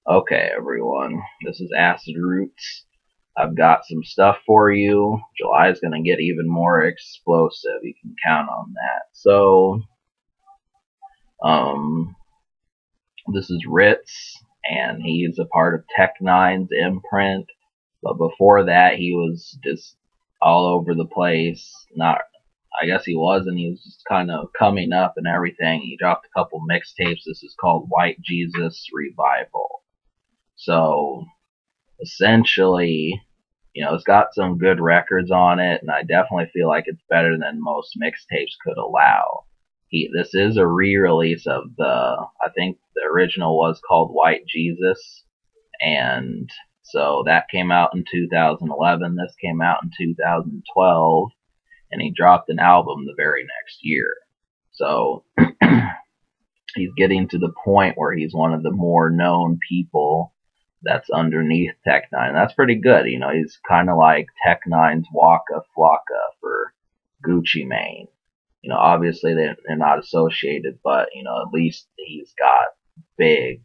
Okay, everyone, this is Acid Roots. I've got some stuff for you. July's gonna get even more explosive. You can count on that. Um, this is Rittz, and he's a part of Tech N9ne's imprint. But before that, he was just all over the place. Not, I guess he wasn't. He was just kind of coming up and everything. He dropped a couple mixtapes. This is called White Jesus Revival. So essentially, it's got some good records on it, and I definitely feel like it's better than most mixtapes could allow. This is a re-release of I think the original was called White Jesus, and so that came out in 2011. This came out in 2012, and he dropped an album the very next year. So he's getting to the point where he's one of the more known people that's underneath Tech N9ne. That's pretty good. He's kind of like Tech N9ne's Waka Flocka for Gucci Mane. Obviously they're not associated, but at least he's got big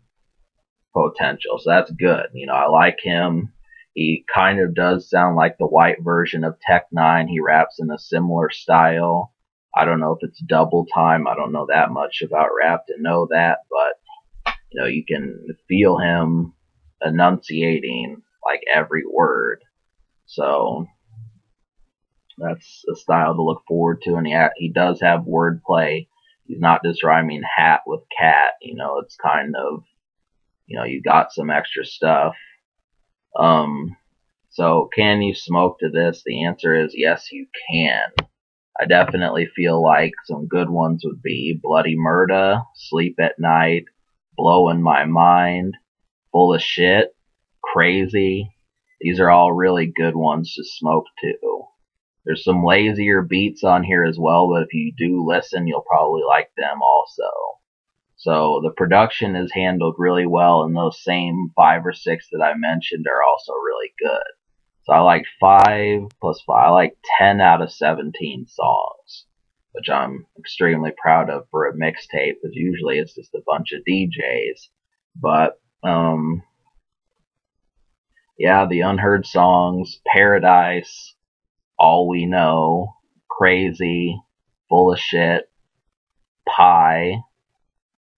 potential. So that's good. I like him. He kind of does sound like the white version of Tech N9ne. He raps in a similar style. I don't know if it's double time. I don't know that much about rap to know that, but you can feel him enunciating like every word. So that's a style to look forward to, and he does have wordplay. He's not just rhyming hat with cat. It's kind of, you got some extra stuff. So can you smoke to this? The answer is yes, you can. I definitely feel like some good ones would be Bloody Murda, Sleep at Night, Blowin' My Mind, Full of Shit, Crazy. These are all really good ones to smoke to. There's some lazier beats on here as well, but if you do listen, you'll probably like them also. So the production is handled really well, and those same 5 or 6 that I mentioned are also really good. So I like 5 plus 5. I like 10 out of 17 songs, which I'm extremely proud of for a mixtape, because usually it's just a bunch of DJs. But yeah, the unheard songs: Paradise, All We Know, Crazy, Full of Shit, Pie,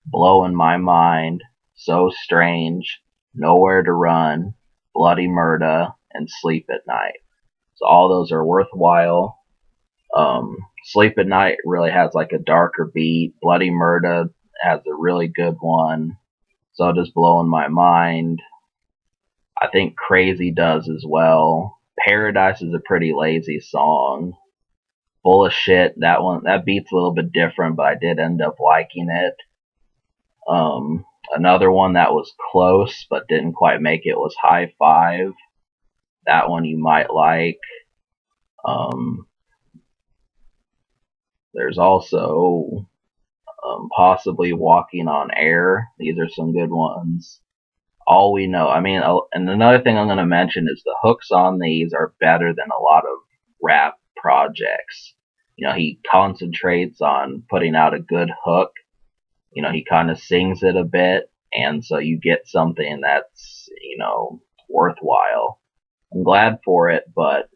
Blowin' My Mind, So Strange, Nowhere to Run, Bloody Murda, and Sleep at Night. So all those are worthwhile. Sleep at Night really has like a darker beat. Bloody Murda has a really good one. So does Blowin' My Mind. I think Crazy does as well. Paradise is a pretty lazy song. Full of Shit, that beat's a little bit different, but I did end up liking it. Another one that was close but didn't quite make it was High Five. That one you might like. There's also possibly Walking on Air. These are some good ones. All We Know. And another thing I'm going to mention is the hooks on these are better than a lot of rap projects. He concentrates on putting out a good hook. He kind of sings it a bit, and so you get something that's, worthwhile. I'm glad for it, but,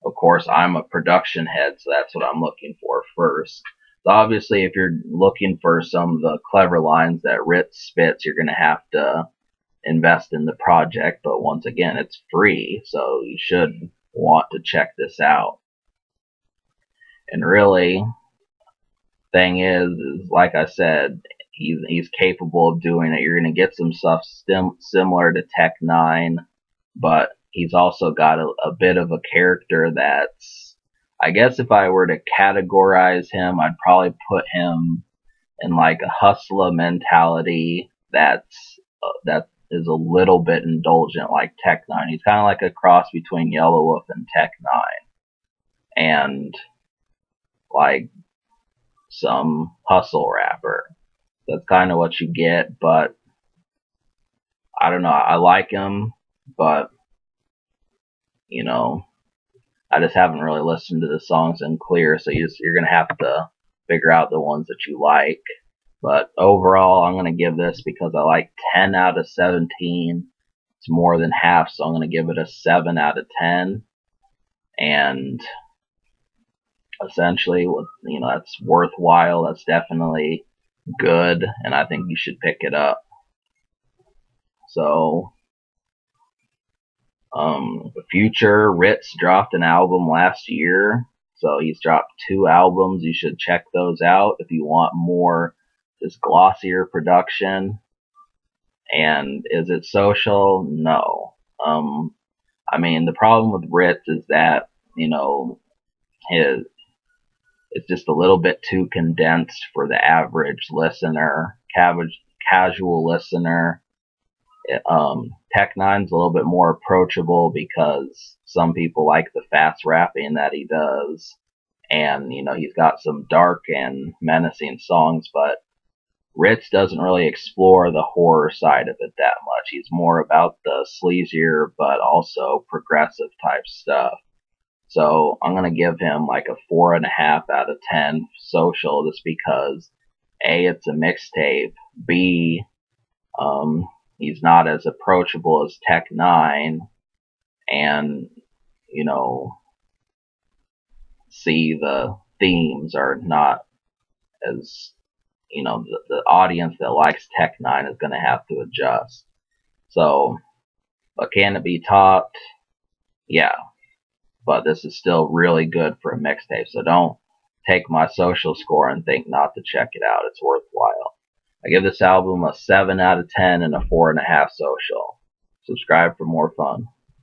of course, I'm a production head, so that's what I'm looking for first. So obviously, if you're looking for some of the clever lines that Rittz spits, you're going to have to invest in the project, but once again, it's free, so you should want to check this out. And really, thing is like I said, he's capable of doing it. You're going to get some stuff similar to Tech N9ne, but he's also got a bit of a character that's, I guess if I were to categorize him, I'd probably put him in like a hustler mentality that is a little bit indulgent like Tech N9ne. He's kind of like a cross between Yellow Wolf and Tech N9ne, and like some hustle rapper. That's kind of what you get, but I don't know. I like him, but I just haven't really listened to the songs in clear, so you're gonna have to figure out the ones that you like. But overall, I'm going to give this, because I like 10 out of 17. It's more than half, so I'm going to give it a 7 out of 10. And essentially, you know, that's worthwhile. That's definitely good, and I think you should pick it up. So, Future, Rittz dropped an album last year. So he's dropped 2 albums. You should check those out if you want more, just glossier production. And is it social? No. I mean, the problem with Rittz is that, you know, it's just a little bit too condensed for the average listener, casual listener. Tech N9ne's a little bit more approachable because some people like the fast rapping that he does, and you know, he's got some dark and menacing songs, but Rittz doesn't really explore the horror side of it that much. He's more about the sleazier but also progressive type stuff. So I'm gonna give him like a 4.5 out of 10 social, just because A, it's a mixtape, B, he's not as approachable as Tech N9ne, and, you know, C, the themes are not as, you know, the audience that likes Tech N9ne is going to have to adjust. So, but can it be topped? Yeah. But this is still really good for a mixtape, so don't take my social score and think not to check it out. It's worthwhile. I give this album a 7 out of 10 and a 4.5 social. Subscribe for more fun.